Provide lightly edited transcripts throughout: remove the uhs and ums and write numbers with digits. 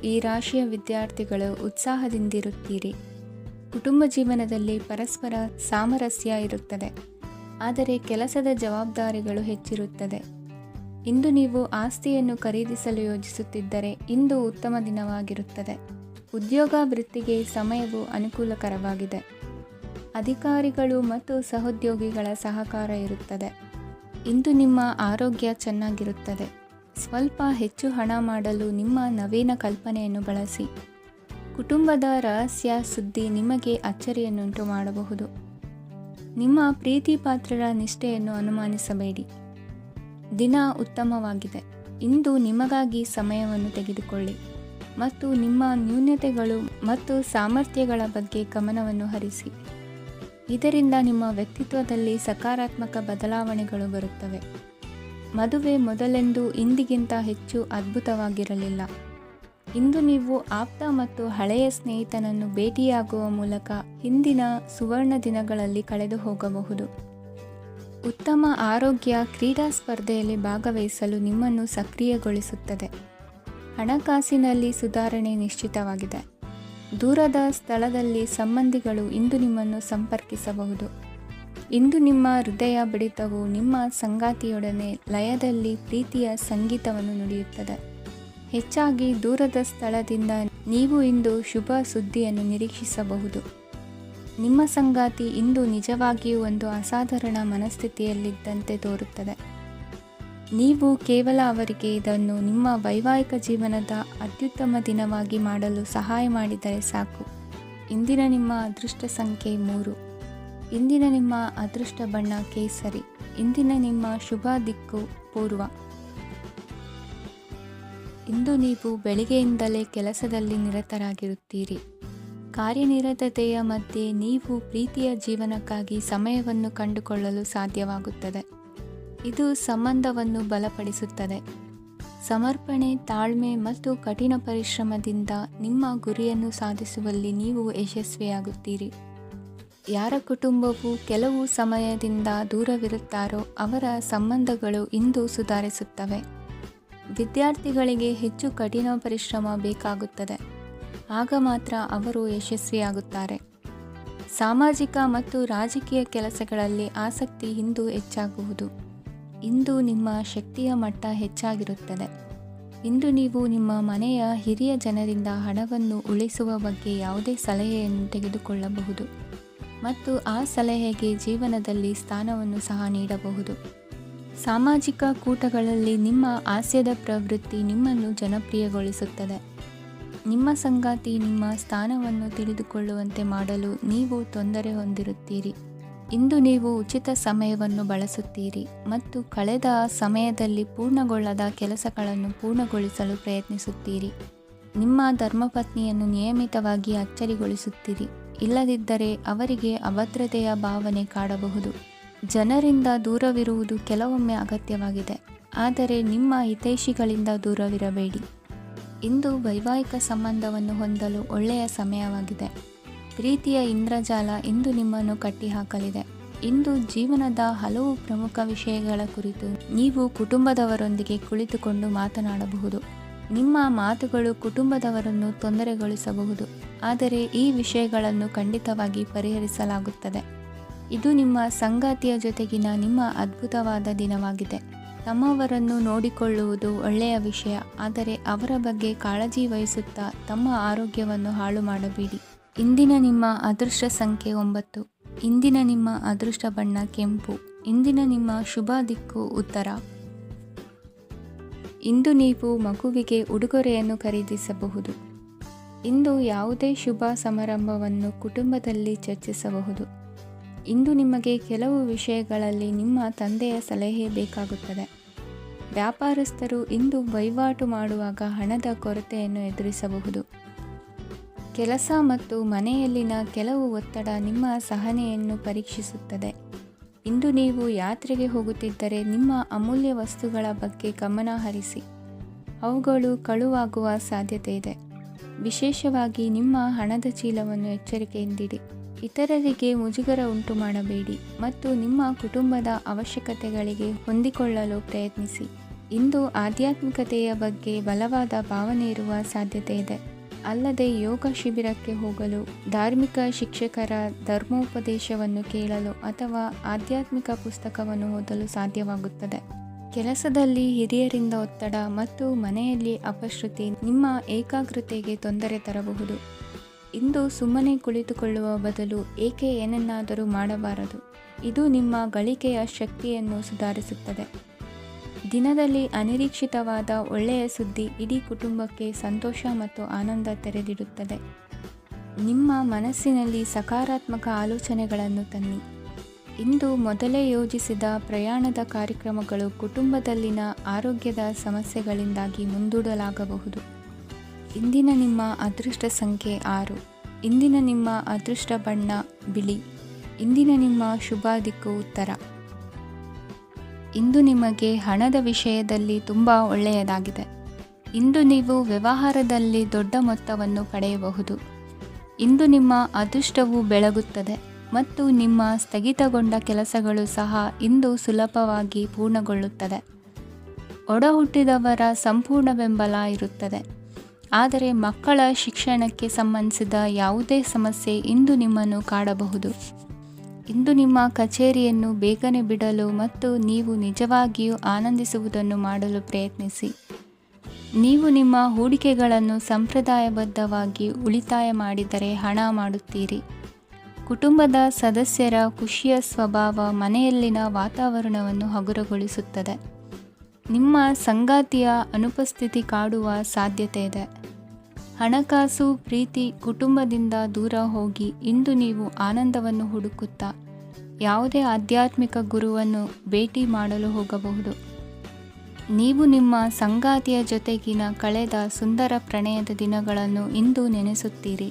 ಈ ರಾಶಿಯ ವಿದ್ಯಾರ್ಥಿಗಳು ಉತ್ಸಾಹದಿಂದಿರುತ್ತೀರಿ. ಕುಟುಂಬ ಜೀವನದಲ್ಲಿ ಪರಸ್ಪರ ಸಾಮರಸ್ಯ ಇರುತ್ತದೆ, ಆದರೆ ಕೆಲಸದ ಜವಾಬ್ದಾರಿಗಳು ಹೆಚ್ಚಿರುತ್ತದೆ. ಇಂದು ನೀವು ಆಸ್ತಿಯನ್ನು ಖರೀದಿಸಲು ಯೋಜಿಸುತ್ತಿದ್ದರೆ ಇಂದು ಉತ್ತಮ ದಿನವಾಗಿರುತ್ತದೆ. ಉದ್ಯೋಗ ವೃತ್ತಿಗೆ ಸಮಯವು ಅನುಕೂಲಕರವಾಗಿದೆ. ಅಧಿಕಾರಿಗಳು ಮತ್ತು ಸಹೋದ್ಯೋಗಿಗಳ ಸಹಕಾರ ಇರುತ್ತದೆ. ಇಂದು ನಿಮ್ಮ ಆರೋಗ್ಯ ಚೆನ್ನಾಗಿರುತ್ತದೆ. ಸ್ವಲ್ಪ ಹೆಚ್ಚು ಹಣ ಮಾಡಲು ನಿಮ್ಮ ನವೀನ ಕಲ್ಪನೆಯನ್ನು ಬಳಸಿ. ಕುಟುಂಬದ ರಹಸ್ಯ ಸುದ್ದಿ ನಿಮಗೆ ಅಚ್ಚರಿಯನ್ನುಂಟು ಮಾಡಬಹುದು. ನಿಮ್ಮ ಪ್ರೀತಿ ಪಾತ್ರರ ನಿಷ್ಠೆಯನ್ನು ಅನುಮಾನಿಸಬೇಡಿ. ದಿನ ಉತ್ತಮವಾಗಿದೆ. ಇಂದು ನಿಮಗಾಗಿ ಸಮಯವನ್ನು ತೆಗೆದುಕೊಳ್ಳಿ ಮತ್ತು ನಿಮ್ಮ ನ್ಯೂನತೆಗಳು ಮತ್ತು ಸಾಮರ್ಥ್ಯಗಳ ಬಗ್ಗೆ ಗಮನವನ್ನು ಹರಿಸಿ. ಇದರಿಂದ ನಿಮ್ಮ ವ್ಯಕ್ತಿತ್ವದಲ್ಲಿ ಸಕಾರಾತ್ಮಕ ಬದಲಾವಣೆಗಳು ಬರುತ್ತವೆ. ಮದುವೆ ಮೊದಲೆಂದು ಇಂದಿಗಿಂತ ಹೆಚ್ಚು ಅದ್ಭುತವಾಗಿರಲಿಲ್ಲ. ಇಂದು ನೀವು ಆಪ್ತ ಮತ್ತು ಹಳೆಯ ಸ್ನೇಹಿತನನ್ನು ಭೇಟಿಯಾಗುವ ಮೂಲಕ ಹಿಂದಿನ ಸುವರ್ಣ ದಿನಗಳಲ್ಲಿ ಕಳೆದು ಹೋಗಬಹುದು. ಉತ್ತಮ ಆರೋಗ್ಯ ಕ್ರೀಡಾ ಸ್ಪರ್ಧೆಯಲ್ಲಿ ಭಾಗವಹಿಸಲು ನಿಮ್ಮನ್ನು ಸಕ್ರಿಯಗೊಳಿಸುತ್ತದೆ. ಹಣಕಾಸಿನಲ್ಲಿ ಸುಧಾರಣೆ ನಿಶ್ಚಿತವಾಗಿದೆ. ದೂರದ ಸ್ಥಳದಲ್ಲಿ ಸಂಬಂಧಿಗಳು ಇಂದು ನಿಮ್ಮನ್ನು ಸಂಪರ್ಕಿಸಬಹುದು. ಇಂದು ನಿಮ್ಮ ಹೃದಯ ಬಡಿತವು ನಿಮ್ಮ ಸಂಗಾತಿಯೊಡನೆ ಲಯದಲ್ಲಿ ಪ್ರೀತಿಯ ಸಂಗೀತವನ್ನು ನುಡಿಯುತ್ತದೆ. ಹೆಚ್ಚಾಗಿ ದೂರದ ಸ್ಥಳದಿಂದ ನೀವು ಇಂದು ಶುಭ ಸುದ್ದಿಯನ್ನು ನಿರೀಕ್ಷಿಸಬಹುದು. ನಿಮ್ಮ ಸಂಗಾತಿ ಇಂದು ನಿಜವಾಗಿಯೂ ಒಂದು ಅಸಾಧಾರಣ ಮನಸ್ಥಿತಿಯಲ್ಲಿದ್ದಂತೆ ತೋರುತ್ತದೆ. ನೀವು ಕೇವಲ ಅವರಿಗೆ ಇದನ್ನು ನಿಮ್ಮ ವೈವಾಹಿಕ ಜೀವನದ ಅತ್ಯುತ್ತಮ ದಿನವಾಗಿ ಮಾಡಲು ಸಹಾಯ ಮಾಡಿದರೆ ಸಾಕು. ಇಂದಿನ ನಿಮ್ಮ ಅದೃಷ್ಟ ಸಂಖ್ಯೆ 3. ಇಂದಿನ ನಿಮ್ಮ ಅದೃಷ್ಟ ಬಣ್ಣ ಕೇಸರಿ. ಇಂದಿನ ನಿಮ್ಮ ಶುಭ ದಿಕ್ಕು ಪೂರ್ವ. ಇಂದು ನೀವು ಬೆಳಿಗ್ಗೆಯಿಂದಲೇ ಕೆಲಸದಲ್ಲಿ ನಿರತರಾಗಿರುತ್ತೀರಿ. ಕಾರ್ಯನಿರತತೆಯ ಮಧ್ಯೆ ನೀವು ಪ್ರೀತಿಯ ಜೀವನಕ್ಕಾಗಿ ಸಮಯವನ್ನು ಕಂಡುಕೊಳ್ಳಲು ಸಾಧ್ಯವಾಗುತ್ತದೆ. ಇದು ಸಂಬಂಧವನ್ನು ಬಲಪಡಿಸುತ್ತದೆ. ಸಮರ್ಪಣೆ, ತಾಳ್ಮೆ ಮತ್ತು ಕಠಿಣ ಪರಿಶ್ರಮದಿಂದ ನಿಮ್ಮ ಗುರಿಯನ್ನು ಸಾಧಿಸುವಲ್ಲಿ ನೀವು ಯಶಸ್ವಿಯಾಗುತ್ತೀರಿ. ಯಾರ ಕುಟುಂಬವು ಕೆಲವು ಸಮಯದಿಂದ ದೂರವಿರುತ್ತಾರೋ ಅವರ ಸಂಬಂಧಗಳು ಇಂದು ಸುಧಾರಿಸುತ್ತವೆ. ವಿದ್ಯಾರ್ಥಿಗಳಿಗೆ ಹೆಚ್ಚು ಕಠಿಣ ಪರಿಶ್ರಮ ಬೇಕಾಗುತ್ತದೆ. ಆಗ ಮಾತ್ರ ಅವರು ಯಶಸ್ವಿಯಾಗುತ್ತಾರೆ. ಸಾಮಾಜಿಕ ಮತ್ತು ರಾಜಕೀಯ ಕೆಲಸಗಳಲ್ಲಿ ಆಸಕ್ತಿ ಇಂದು ಹೆಚ್ಚಾಗುವುದು. ಇಂದು ನಿಮ್ಮ ಶಕ್ತಿಯ ಮಟ್ಟ ಹೆಚ್ಚಾಗಿರುತ್ತದೆ. ಇಂದು ನೀವು ನಿಮ್ಮ ಮನೆಯ ಹಿರಿಯ ಜನರಿಂದ ಹಣವನ್ನು ಉಳಿಸುವ ಬಗ್ಗೆ ಯಾವುದೇ ಸಲಹೆಯನ್ನು ತೆಗೆದುಕೊಳ್ಳಬಹುದು ಮತ್ತು ಆ ಸಲಹೆಗೆ ಜೀವನದಲ್ಲಿ ಸ್ಥಾನವನ್ನು ಸಹ ನೀಡಬಹುದು. ಸಾಮಾಜಿಕ ಕೂಟಗಳಲ್ಲಿ ನಿಮ್ಮ ಹಾಸ್ಯದ ಪ್ರವೃತ್ತಿ ನಿಮ್ಮನ್ನು ಜನಪ್ರಿಯಗೊಳಿಸುತ್ತದೆ. ನಿಮ್ಮ ಸಂಗಾತಿ ನಿಮ್ಮ ಸ್ಥಾನವನ್ನು ತಿಳಿದುಕೊಳ್ಳುವಂತೆ ಮಾಡಲು ನೀವು ತೊಂದರೆ ಹೊಂದಿರುತ್ತೀರಿ. ಇಂದು ನೀವು ಉಚಿತ ಸಮಯವನ್ನು ಬಳಸುತ್ತೀರಿ ಮತ್ತು ಕಳೆದ ಸಮಯದಲ್ಲಿ ಪೂರ್ಣಗೊಳ್ಳದ ಕೆಲಸಗಳನ್ನು ಪೂರ್ಣಗೊಳಿಸಲು ಪ್ರಯತ್ನಿಸುತ್ತೀರಿ. ನಿಮ್ಮ ಧರ್ಮಪತ್ನಿಯನ್ನು ನಿಯಮಿತವಾಗಿ ಅಚ್ಚರಿಗೊಳಿಸುತ್ತೀರಿ. ಇಲ್ಲದಿದ್ದರೆ ಅವರಿಗೆ ಅಭದ್ರತೆಯ ಭಾವನೆ ಕಾಡಬಹುದು. ಜನರಿಂದ ದೂರವಿರುವುದು ಕೆಲವೊಮ್ಮೆ ಅಗತ್ಯವಾಗಿದೆ, ಆದರೆ ನಿಮ್ಮ ಹಿತೈಷಿಗಳಿಂದ ದೂರವಿರಬೇಡಿ. ಇಂದು ವೈವಾಹಿಕ ಸಂಬಂಧವನ್ನು ಹೊಂದಲು ಒಳ್ಳೆಯ ಸಮಯವಾಗಿದೆ. ಪ್ರೀತಿಯ ಇಂದ್ರಜಾಲ ಇಂದು ನಿಮ್ಮನ್ನು ಕಟ್ಟಿಹಾಕಲಿದೆ. ಇಂದು ಜೀವನದ ಹಲವು ಪ್ರಮುಖ ವಿಷಯಗಳ ಕುರಿತು ನೀವು ಕುಟುಂಬದವರೊಂದಿಗೆ ಕುಳಿತುಕೊಂಡು ಮಾತನಾಡಬಹುದು. ನಿಮ್ಮ ಮಾತುಗಳು ಕುಟುಂಬದವರನ್ನು ತೊಂದರೆಗೊಳಿಸಬಹುದು, ಆದರೆ ಈ ವಿಷಯಗಳನ್ನು ಖಂಡಿತವಾಗಿ ಪರಿಹರಿಸಲಾಗುತ್ತದೆ. ಇದು ನಿಮ್ಮ ಸಂಗಾತಿಯ ಜೊತೆಗಿನ ನಿಮ್ಮ ಅದ್ಭುತವಾದ ದಿನವಾಗಿದೆ. ತಮ್ಮವರನ್ನು ನೋಡಿಕೊಳ್ಳುವುದು ಒಳ್ಳೆಯ ವಿಷಯ, ಆದರೆ ಅವರ ಬಗ್ಗೆ ಕಾಳಜಿ ವಹಿಸುತ್ತಾ ತಮ್ಮ ಆರೋಗ್ಯವನ್ನು ಹಾಳು ಮಾಡಬೇಡಿ. ಇಂದಿನ ನಿಮ್ಮ ಅದೃಷ್ಟ ಸಂಖ್ಯೆ 9. ಇಂದಿನ ನಿಮ್ಮ ಅದೃಷ್ಟ ಬಣ್ಣ ಕೆಂಪು. ಇಂದಿನ ನಿಮ್ಮ ಶುಭ ದಿಕ್ಕು ಉತ್ತರ. ಇಂದು ನೀವು ಮಗುವಿಗೆ ಉಡುಗೊರೆಯನ್ನು ಖರೀದಿಸಬಹುದು. ಇಂದು ಯಾವುದೇ ಶುಭ ಸಮಾರಂಭವನ್ನು ಕುಟುಂಬದಲ್ಲಿ ಚರ್ಚಿಸಬಹುದು. ಇಂದು ನಿಮಗೆ ಕೆಲವು ವಿಷಯಗಳಲ್ಲಿ ನಿಮ್ಮ ತಂದೆಯ ಸಲಹೆ ಬೇಕಾಗುತ್ತದೆ. ವ್ಯಾಪಾರಸ್ಥರು ಇಂದು ವಹಿವಾಟು ಮಾಡುವಾಗ ಹಣದ ಕೊರತೆಯನ್ನು ಎದುರಿಸಬಹುದು. ಕೆಲಸ ಮತ್ತು ಮನೆಯಲ್ಲಿನ ಕೆಲವು ಒತ್ತಡ ನಿಮ್ಮ ಸಹನೆಯನ್ನು ಪರೀಕ್ಷಿಸುತ್ತದೆ. ಇಂದು ನೀವು ಯಾತ್ರೆಗೆ ಹೋಗುತ್ತಿದ್ದರೆ ನಿಮ್ಮ ಅಮೂಲ್ಯ ವಸ್ತುಗಳ ಬಗ್ಗೆ ಗಮನ ಹರಿಸಿ. ಅವುಗಳು ಕಳುವಾಗುವ ಸಾಧ್ಯತೆ ಇದೆ. ವಿಶೇಷವಾಗಿ ನಿಮ್ಮ ಹಣದ ಚೀಲವನ್ನು ಎಚ್ಚರಿಕೆಯಿಂದಿಡಿ. ಇತರರಿಗೆ ಮುಜುಗರ ಉಂಟು ಮಾಡಬೇಡಿ ಮತ್ತು ನಿಮ್ಮ ಕುಟುಂಬದ ಅವಶ್ಯಕತೆಗಳಿಗೆ ಹೊಂದಿಕೊಳ್ಳಲು ಪ್ರಯತ್ನಿಸಿ. ಇಂದು ಆಧ್ಯಾತ್ಮಿಕತೆಯ ಬಗ್ಗೆ ಬಲವಾದ ಭಾವನೆ ಇರುವ ಸಾಧ್ಯತೆ ಇದೆ. ಅಲ್ಲದೆ ಯೋಗ ಶಿಬಿರಕ್ಕೆ ಹೋಗಲು, ಧಾರ್ಮಿಕ ಶಿಕ್ಷಕರ ಧರ್ಮೋಪದೇಶವನ್ನು ಕೇಳಲು ಅಥವಾ ಆಧ್ಯಾತ್ಮಿಕ ಪುಸ್ತಕವನ್ನು ಓದಲು ಸಾಧ್ಯವಾಗುತ್ತದೆ. ಕೆಲಸದಲ್ಲಿ ಹಿರಿಯರಿಂದ ಒತ್ತಡ ಮತ್ತು ಮನೆಯಲ್ಲಿ ಅಪಶ್ರುತಿ ನಿಮ್ಮ ಏಕಾಗ್ರತೆಗೆ ತೊಂದರೆ ತರಬಹುದು. ಇಂದು ಸುಮ್ಮನೆ ಕುಳಿತುಕೊಳ್ಳುವ ಬದಲು ಏಕೆ ಏನನ್ನಾದರೂ ಮಾಡಬಾರದು. ಇದು ನಿಮ್ಮ ಗಳಿಕೆಯ ಶಕ್ತಿಯನ್ನು ಸುಧಾರಿಸುತ್ತದೆ. ದಿನದಲ್ಲಿ ಅನಿರೀಕ್ಷಿತವಾದ ಒಳ್ಳೆಯ ಸುದ್ದಿ ಇಡೀ ಕುಟುಂಬಕ್ಕೆ ಸಂತೋಷ ಮತ್ತು ಆನಂದ ತೆರೆದಿಡುತ್ತದೆ. ನಿಮ್ಮ ಮನಸ್ಸಿನಲ್ಲಿ ಸಕಾರಾತ್ಮಕ ಆಲೋಚನೆಗಳನ್ನು ತನ್ನಿ. ಇಂದು ಮೊದಲೇ ಯೋಜಿಸಿದ ಪ್ರಯಾಣದ ಕಾರ್ಯಕ್ರಮಗಳು ಕುಟುಂಬದಲ್ಲಿನ ಆರೋಗ್ಯದ ಸಮಸ್ಯೆಗಳಿಂದಾಗಿ ಮುಂದೂಡಲಾಗಬಹುದು. ಇಂದಿನ ನಿಮ್ಮ ಅದೃಷ್ಟ ಸಂಖ್ಯೆ 6. ಇಂದಿನ ನಿಮ್ಮ ಅದೃಷ್ಟ ಬಣ್ಣ ಬಿಳಿ. ಇಂದಿನ ನಿಮ್ಮ ಶುಭ ದಿಕ್ಕು ಉತ್ತರ. ಇಂದು ನಿಮಗೆ ಹಣದ ವಿಷಯದಲ್ಲಿ ತುಂಬ ಒಳ್ಳೆಯದಾಗಿದೆ. ಇಂದು ನೀವು ವ್ಯವಹಾರದಲ್ಲಿ ದೊಡ್ಡ ಮೊತ್ತವನ್ನು ಪಡೆಯಬಹುದು. ಇಂದು ನಿಮ್ಮ ಅದೃಷ್ಟವು ಬೆಳಗುತ್ತದೆ ಮತ್ತು ನಿಮ್ಮ ಸ್ಥಗಿತಗೊಂಡ ಕೆಲಸಗಳು ಸಹ ಇಂದು ಸುಲಭವಾಗಿ ಪೂರ್ಣಗೊಳ್ಳುತ್ತದೆ. ಒಡಹುಟ್ಟಿದವರ ಸಂಪೂರ್ಣ ಬೆಂಬಲ ಇರುತ್ತದೆ. ಆದರೆ ಮಕ್ಕಳ ಶಿಕ್ಷಣಕ್ಕೆ ಸಂಬಂಧಿಸಿದ ಯಾವುದೇ ಸಮಸ್ಯೆ ಇಂದು ನಿಮ್ಮನ್ನು ಕಾಡಬಹುದು. ಇಂದು ನಿಮ್ಮ ಕಚೇರಿಯನ್ನು ಬೇಗನೆ ಬಿಡಲು ಮತ್ತು ನೀವು ನಿಜವಾಗಿಯೂ ಆನಂದಿಸುವುದನ್ನು ಮಾಡಲು ಪ್ರಯತ್ನಿಸಿ. ನೀವು ನಿಮ್ಮ ಹೂಡಿಕೆಗಳನ್ನು ಸಂಪ್ರದಾಯಬದ್ಧವಾಗಿ ಉಳಿತಾಯ ಮಾಡಿದರೆ ಹಣ ಮಾಡುತ್ತೀರಿ. ಕುಟುಂಬದ ಸದಸ್ಯರ ಖುಷಿಯ ಸ್ವಭಾವ ಮನೆಯಲ್ಲಿನ ವಾತಾವರಣವನ್ನು ಹಗುರಗೊಳಿಸುತ್ತದೆ. ನಿಮ್ಮ ಸಂಗಾತಿಯ ಅನುಪಸ್ಥಿತಿ ಕಾಡುವ ಸಾಧ್ಯತೆ ಇದೆ. ಹಣಕಾಸು, ಪ್ರೀತಿ, ಕುಟುಂಬದಿಂದ ದೂರ ಹೋಗಿ ಇಂದು ನೀವು ಆನಂದವನ್ನು ಹುಡುಕುತ್ತಾ ಯಾವುದೇ ಆಧ್ಯಾತ್ಮಿಕ ಗುರುವನ್ನು ಭೇಟಿ ಮಾಡಲು ಹೋಗಬಹುದು. ನೀವು ನಿಮ್ಮ ಸಂಗಾತಿಯ ಜೊತೆಗಿನ ಕಳೆದ ಸುಂದರ ಪ್ರಣಯದ ದಿನಗಳನ್ನು ಇಂದು ನೆನೆಸುತ್ತೀರಿ.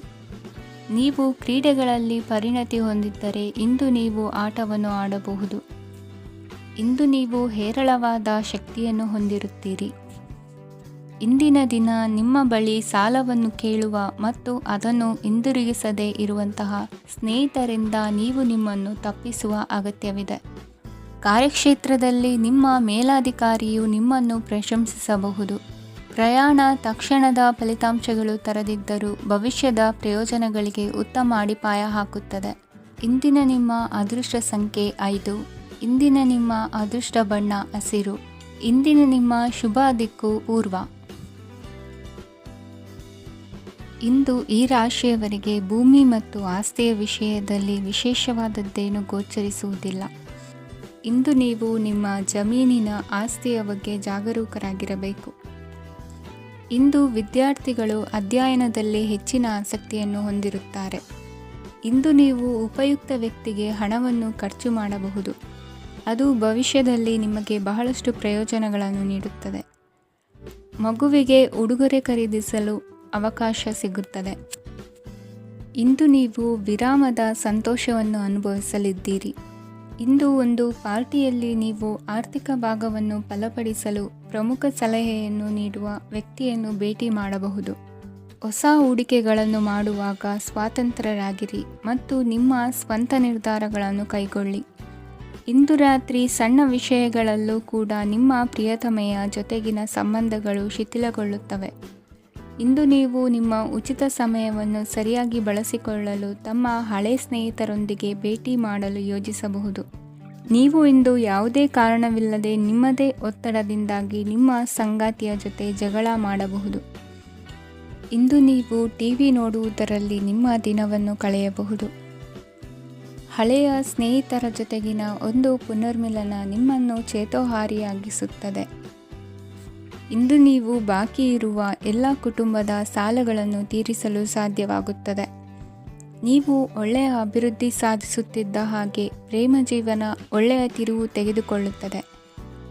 ನೀವು ಕ್ರೀಡೆಗಳಲ್ಲಿ ಪರಿಣತಿ ಹೊಂದಿದ್ದರೆ ಇಂದು ನೀವು ಆಟವನ್ನು ಆಡಬಹುದು. ಇಂದು ನೀವು ಹೇರಳವಾದ ಶಕ್ತಿಯನ್ನು ಹೊಂದಿರುತ್ತೀರಿ. ಇಂದಿನ ದಿನ ನಿಮ್ಮ ಬಳಿ ಸಾಲವನ್ನು ಕೇಳುವ ಮತ್ತು ಅದನ್ನು ಹಿಂದಿರುಗಿಸದೇ ಇರುವಂತಹ ಸ್ನೇಹಿತರಿಂದ ನೀವು ನಿಮ್ಮನ್ನು ತಪ್ಪಿಸುವ ಅಗತ್ಯವಿದೆ. ಕಾರ್ಯಕ್ಷೇತ್ರದಲ್ಲಿ ನಿಮ್ಮ ಮೇಲಾಧಿಕಾರಿಯು ನಿಮ್ಮನ್ನು ಪ್ರಶಂಸಿಸಬಹುದು. ಪ್ರಯಾಣ ತಕ್ಷಣದ ಫಲಿತಾಂಶಗಳು ತರದಿದ್ದರೂ ಭವಿಷ್ಯದ ಪ್ರಯೋಜನಗಳಿಗೆ ಉತ್ತಮ ಅಡಿಪಾಯ ಹಾಕುತ್ತದೆ. ಇಂದಿನ ನಿಮ್ಮ ಅದೃಷ್ಟ ಸಂಖ್ಯೆ 5. ಇಂದಿನ ನಿಮ್ಮ ಅದೃಷ್ಟ ಬಣ್ಣ ಹಸಿರು. ಇಂದಿನ ನಿಮ್ಮ ಶುಭ ದಿಕ್ಕು ಪೂರ್ವ. ಇಂದು ಈ ರಾಶಿಯವರಿಗೆ ಭೂಮಿ ಮತ್ತು ಆಸ್ತಿಯ ವಿಷಯದಲ್ಲಿ ವಿಶೇಷವಾದದ್ದೇನು ಗೋಚರಿಸುವುದಿಲ್ಲ. ಇಂದು ನೀವು ನಿಮ್ಮ ಜಮೀನಿನ ಆಸ್ತಿಯ ಬಗ್ಗೆ ಜಾಗರೂಕರಾಗಿರಬೇಕು. ಇಂದು ವಿದ್ಯಾರ್ಥಿಗಳು ಅಧ್ಯಯನದಲ್ಲಿ ಹೆಚ್ಚಿನ ಆಸಕ್ತಿಯನ್ನು ಹೊಂದಿರುತ್ತಾರೆ. ಇಂದು ನೀವು ಉಪಯುಕ್ತ ವ್ಯಕ್ತಿಗೆ ಹಣವನ್ನು ಖರ್ಚು ಮಾಡಬಹುದು. ಅದು ಭವಿಷ್ಯದಲ್ಲಿ ನಿಮಗೆ ಬಹಳಷ್ಟು ಪ್ರಯೋಜನಗಳನ್ನು ನೀಡುತ್ತದೆ. ಮಗುವಿಗೆ ಉಡುಗೊರೆ ಖರೀದಿಸಲು ಅವಕಾಶ ಸಿಗುತ್ತದೆ. ಇಂದು ನೀವು ವಿರಾಮದ ಸಂತೋಷವನ್ನು ಅನುಭವಿಸಲಿದ್ದೀರಿ. ಇಂದು ಒಂದು ಪಾರ್ಟಿಯಲ್ಲಿ ನೀವು ಆರ್ಥಿಕ ಭಾಗವನ್ನು ಬಲಪಡಿಸಲು ಪ್ರಮುಖ ಸಲಹೆಯನ್ನು ನೀಡುವ ವ್ಯಕ್ತಿಯನ್ನು ಭೇಟಿ ಮಾಡಬಹುದು. ಹೊಸ ಹೂಡಿಕೆಗಳನ್ನು ಮಾಡುವಾಗ ಸ್ವಾತಂತ್ರ್ಯರಾಗಿರಿ ಮತ್ತು ನಿಮ್ಮ ಸ್ವಂತ ನಿರ್ಧಾರಗಳನ್ನು ಕೈಗೊಳ್ಳಿ. ಇಂದು ರಾತ್ರಿ ಸಣ್ಣ ವಿಷಯಗಳಲ್ಲೂ ಕೂಡ ನಿಮ್ಮ ಪ್ರಿಯತಮೆಯ ಜೊತೆಗಿನ ಸಂಬಂಧಗಳು ಶಿಥಿಲಗೊಳ್ಳುತ್ತವೆ. ಇಂದು ನೀವು ನಿಮ್ಮ ಉಚಿತ ಸಮಯವನ್ನು ಸರಿಯಾಗಿ ಬಳಸಿಕೊಳ್ಳಲು ತಮ್ಮ ಹಳೆ ಸ್ನೇಹಿತರೊಂದಿಗೆ ಭೇಟಿ ಮಾಡಲು ಯೋಜಿಸಬಹುದು. ನೀವು ಇಂದು ಯಾವುದೇ ಕಾರಣವಿಲ್ಲದೆ ನಿಮ್ಮದೇ ಒತ್ತಡದಿಂದಾಗಿ ನಿಮ್ಮ ಸಂಗಾತಿಯ ಜೊತೆ ಜಗಳ ಮಾಡಬಹುದು. ಇಂದು ನೀವು ಟಿವಿ ನೋಡುವುದರಲ್ಲಿ ನಿಮ್ಮ ದಿನವನ್ನು ಕಳೆಯಬಹುದು. ಹಳೆಯ ಸ್ನೇಹಿತರ ಜೊತೆಗಿನ ಒಂದು ಪುನರ್ಮಿಲನ ನಿಮ್ಮನ್ನು ಚೇತೋಹಾರಿಯಾಗಿಸುತ್ತದೆ. ಇಂದು ನೀವು ಬಾಕಿ ಇರುವ ಎಲ್ಲ ಕುಟುಂಬದ ಸಾಲಗಳನ್ನು ತೀರಿಸಲು ಸಾಧ್ಯವಾಗುತ್ತದೆ. ನೀವು ಒಳ್ಳೆಯ ಅಭಿವೃದ್ಧಿ ಸಾಧಿಸುತ್ತಿದ್ದ ಹಾಗೆ ಪ್ರೇಮ ಜೀವನ ಒಳ್ಳೆಯ ತಿರುವು ತೆಗೆದುಕೊಳ್ಳುತ್ತದೆ.